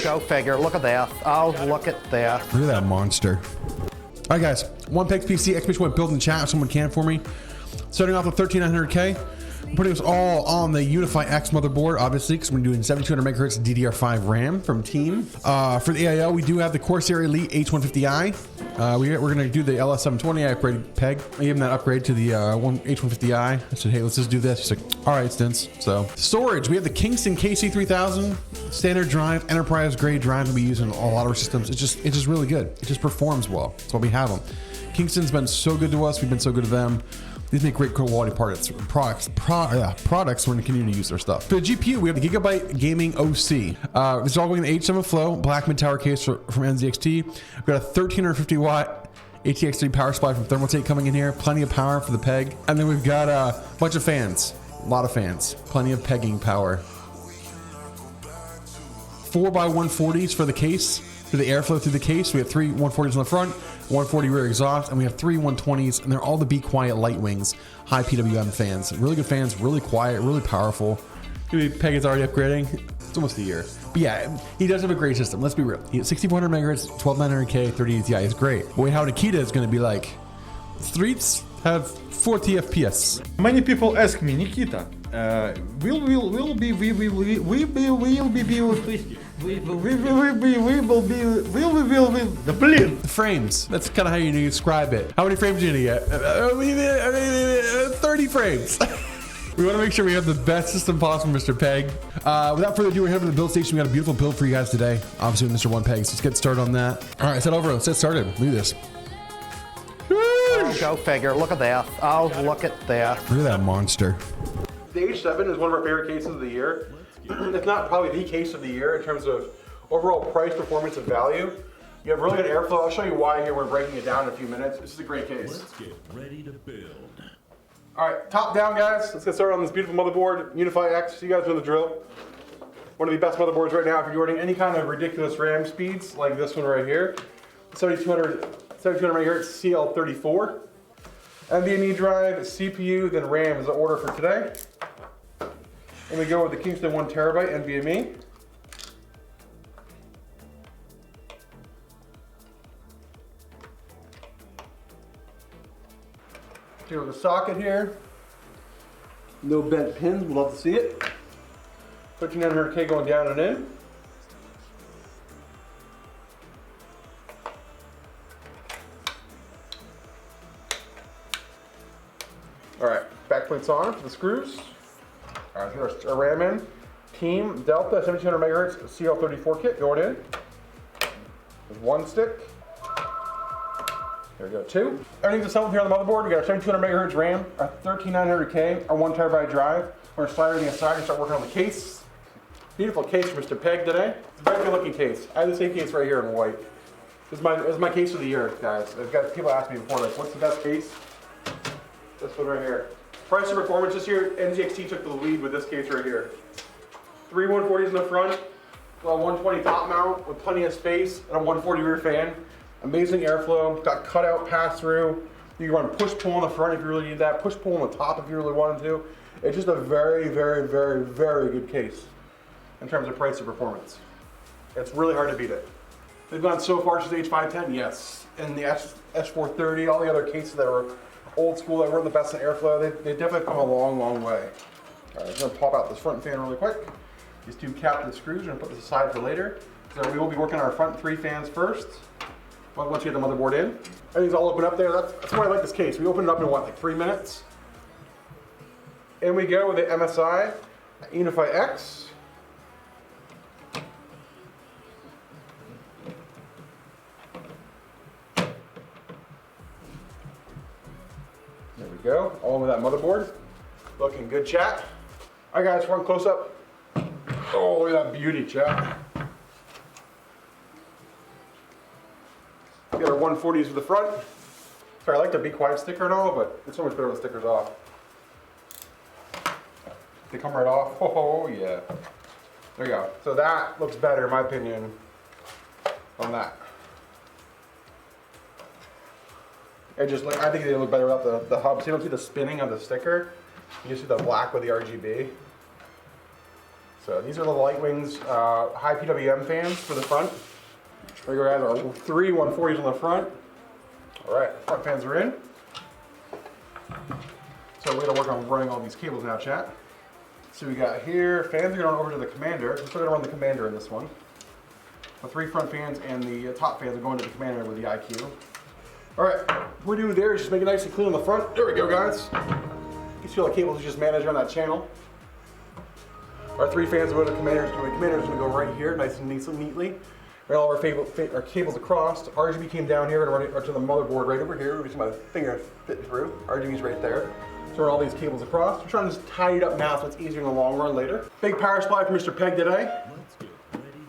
Go figure. Look at that. Oh, look at that. Look at that monster. All right, guys. Onepeg PC, exclamation point build in chat if someone can for me. Starting off with 13900K. I'm putting this all on the UNIFY-X motherboard, obviously, because we're doing 7200 megahertz DDR5 RAM from Team. For the AIO, we do have the Corsair Elite H150i. We're going to do the LS720 upgrade peg. I gave him that upgrade to the H150i. I said, hey, let's just do this. He's like, all right, Stince. So storage, we have the Kingston KC3000 standard drive, enterprise grade drive that we use in a lot of our systems. It's just really good. It just performs well. That's why we have them. Kingston's been so good to us. We've been so good to them. These make great quality products. We're going to continue to use their stuff. For the GPU, we have the Gigabyte Gaming OC. This is all going in the H7 Flow black mid-tower case from NZXT. We've got a 1350 watt ATX3 power supply from Thermaltake coming in here. Plenty of power for the peg. And then we've got a bunch of fans. A lot of fans. Plenty of pegging power. 4x140s for the case. For the airflow through the case, we have 3 140s on the front, 140 rear exhaust, and we have 3 120s, and they're all the BeQuiet Lightwings high PWM fans. Really good fans, really quiet, really powerful. Peg is already upgrading. It's almost a year. But yeah, he does have a great system. Let's be real. He has 6400 megahertz, 12900K, 3080 Ti. It's great. But wait, how Nikita is going to be like, streets have 40 FPS. Many people ask me, Nikita, will be the frames. That's kind of how you describe it. How many frames are you gonna get? 30 frames. We want to make sure we have the best system possible, Mr. Peg. Without further ado, we're heading to the build station. We got a beautiful build for you guys today. Obviously with Mr. Onepeg. So let's get started on that. All right, let's head over. Let's get started. Look at this. Go figure. Look at that. Oh, look at that. Look at that monster. The H7 is one of our favorite cases of the year. It's not probably the case of the year in terms of overall price, performance, and value. You have really good airflow. I'll show you why here. We're breaking it down in a few minutes. This is a great case. Let's get ready to build. All right, top down, guys. Let's get started on this beautiful motherboard, UNIFY-X. You guys know the drill. One of the best motherboards right now if you're running any kind of ridiculous RAM speeds, like this one right here. 7200 megahertz CL34. NVMe drive, CPU, then RAM is the order for today. And we go with the Kingston 1 terabyte NVMe. Here with the socket here. No bent pins, we'd love to see it. 13900K going down and in. All right, back plates on for the screws. All right, here's our RAM in. Team Delta 7200 megahertz CL34 kit going in. There's one stick. There we go, two. Everything's assembled here on the motherboard. We got our 7200 megahertz RAM, our 13900K, our 1 terabyte drive. We're gonna slide everything aside and start working on the case. Beautiful case for Mr. Peg today. It's a very good looking case. I have the same case right here in white. This is my case of the year, guys. I've got people ask me before, like, what's the best case? This one right here. Price and performance this year, NZXT took the lead with this case right here. 3 140s in the front, a 120 top mount with plenty of space, and a 140 rear fan. Amazing airflow, got cutout pass through. You can run push-pull on the front if you really need that, push-pull on the top if you really wanted to. It's just a very, very, very, very good case in terms of price and performance. It's really hard to beat it. They've gone so far since H510, yes. And the S430, all the other cases that were old school that weren't the best in airflow, they definitely come a long, long way. All right, I'm gonna pop out this front fan really quick. These two captive screws, we're gonna put this aside for later. So we will be working on our front 3 fans first. Once you get the motherboard in. Everything's all open up there. That's why I like this case. We open it up in what, like 3 minutes? And we go with the MSI UNIFY-X. There we go, all over that motherboard. Looking good, chat. All right, guys, one close up. Oh, look at that beauty, chat. Got our 140s for the front. Sorry, I like the BeQuiet sticker and all, but it's so much better with stickers off. They come right off. Oh, yeah. There you go. So that looks better, in my opinion, on that. It just I think they look better without the hub. So you don't see the spinning of the sticker. You just see the black with the RGB. So these are the Lightwings high PWM fans for the front. Regular guys are 3 140s on the front. All right, front fans are in. So we're gonna work on running all these cables now, chat. So we got here, fans are going over to the commander. We're still gonna run the commander in this one. The 3 front fans and the top fans are going to the commander with the IQ. All right, what we do there is just make it nice and clean on the front. There we go, guys. You see all the cables just managed on that channel. Our 3 fans go to the commander's. The commander's gonna go right here, nice and neatly. Ran all our cables across. RGB came down here and run it to the motherboard right over here. We see my finger fit through. RGB's right there. So run all these cables across. We're trying to just tie it up now so it's easier in the long run later. Big power supply for Mr. Peg today.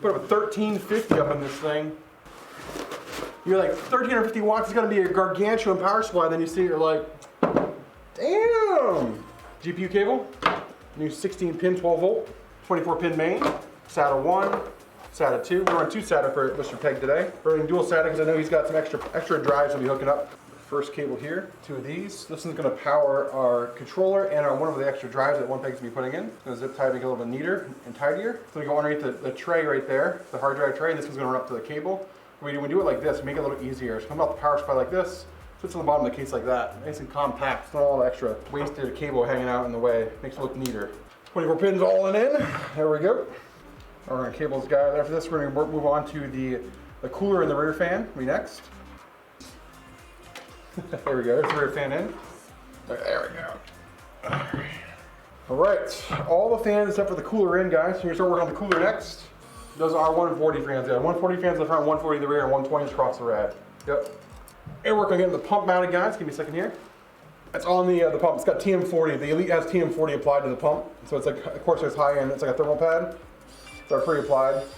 Put up a 1350 up in this thing. You're like, 1350 watts is gonna be a gargantuan power supply. Then you see it, you're like, damn. GPU cable, new 16 pin, 12 volt, 24 pin main, SATA 1, SATA 2. We're on 2 SATA for Mr. Peg today. We're running dual SATA because I know he's got some extra drives we'll be hooking up. First cable here, 2 of these. This is gonna power our controller and our one of the extra drives that Onepeg's gonna be putting in. It's gonna zip tie to make it a little bit neater and tidier. It's gonna go underneath the tray right there, the hard drive tray, and this one's gonna run up to the cable. When we do it like this, make it a little easier. So come out the power supply like this, sits on the bottom of the case like that. Nice and compact. It's not all the extra wasted cable hanging out in the way. Makes it look neater. 24 pins all in. There we go. We're gonna cables guys. After this, we're gonna move on to the cooler and the rear fan. Next. There we go. There's the rear fan in. There we go. All right. All the fans except for the cooler in, guys. So we're gonna start working on the cooler next. Those are 140 fans. Yeah, 140 fans in the front, 140 in the rear, and 120 across the rad. Yep. And we're gonna get the pump mounted, guys. Give me a second here. That's on the pump. It's got TM40. The Elite has TM40 applied to the pump. So it's like, of course, it's high end. It's like a thermal pad. So pre-applied. Let's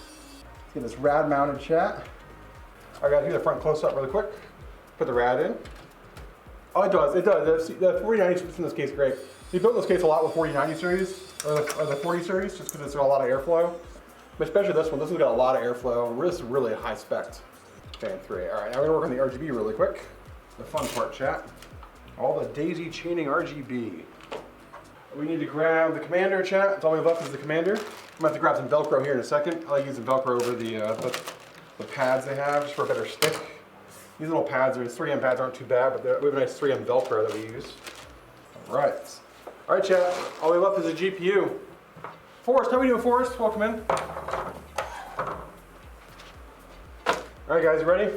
get this rad mounted, chat. I gotta do the front close up really quick. Put the rad in. Oh, it does. It does. The 4090 fits in this case great. We built this case a lot with 4090 series or the 40 series, just because it's got a lot of airflow. But especially this one. This one's got a lot of airflow. This is really a high spec fan 3. All right, now we're gonna work on the RGB really quick. The fun part, chat. All the daisy chaining RGB. We need to grab the commander, chat. That's all we have left is the commander. I'm gonna have to grab some Velcro here in a second. I like using Velcro over the pads they have just for a better stick. These little pads, these 3M pads aren't too bad, but we have a nice 3M Velcro that we use. All right. All right, chat. All we have left is a GPU. Forrest, how are we doing, Forrest? Welcome in. All right, guys, you ready?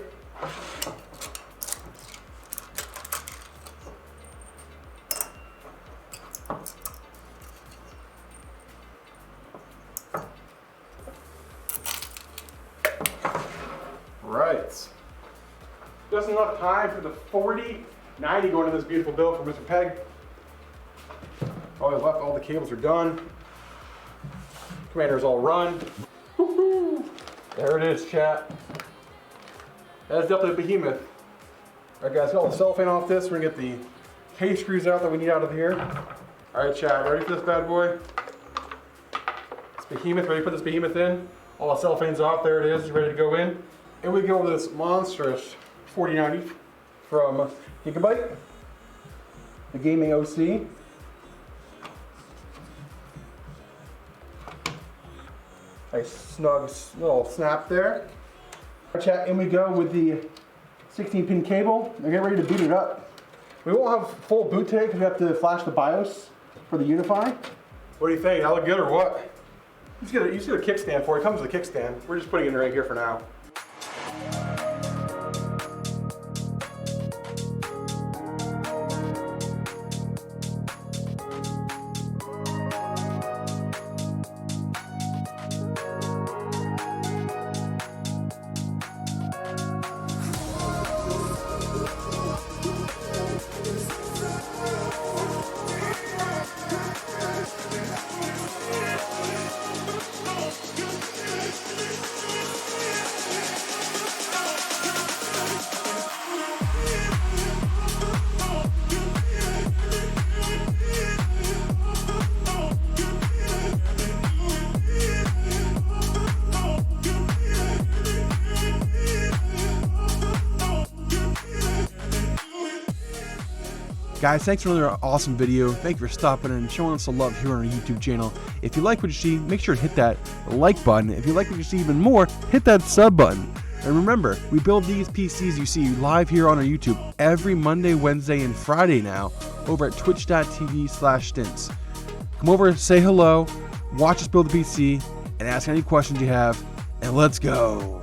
Right. Just enough time for the 4090 going in this beautiful build for Mr. Peg. All we have left, all the cables are done. Commander's all run. Woohoo! There it is, chat. That's definitely a behemoth. All right, guys, got all the cellophane off this. We're gonna get the case screws out that we need out of here. All right, chat, ready for this bad boy? This behemoth, ready to put this behemoth in? All the cellophane's off, there it is, ready to go in. And we go with this monstrous 4090 from Gigabyte, the gaming OC. Nice snug little snap there. Chat, and we go with the 16-pin cable. We're getting ready to boot it up. We won't have full boot today because we have to flash the BIOS for the UNIFY. What do you think? That look good or what? You see a kickstand for it. It comes with a kickstand. We're just putting it in right here for now. Guys, thanks for another awesome video. Thank you for stopping in and showing us some love here on our YouTube channel. If you like what you see, make sure to hit that like button. If you like what you see even more, hit that sub button. And remember, we build these PCs you see live here on our YouTube every Monday, Wednesday, and Friday now over at twitch.tv/Stince. Come over, say hello, watch us build the PC, and ask any questions you have, and let's go.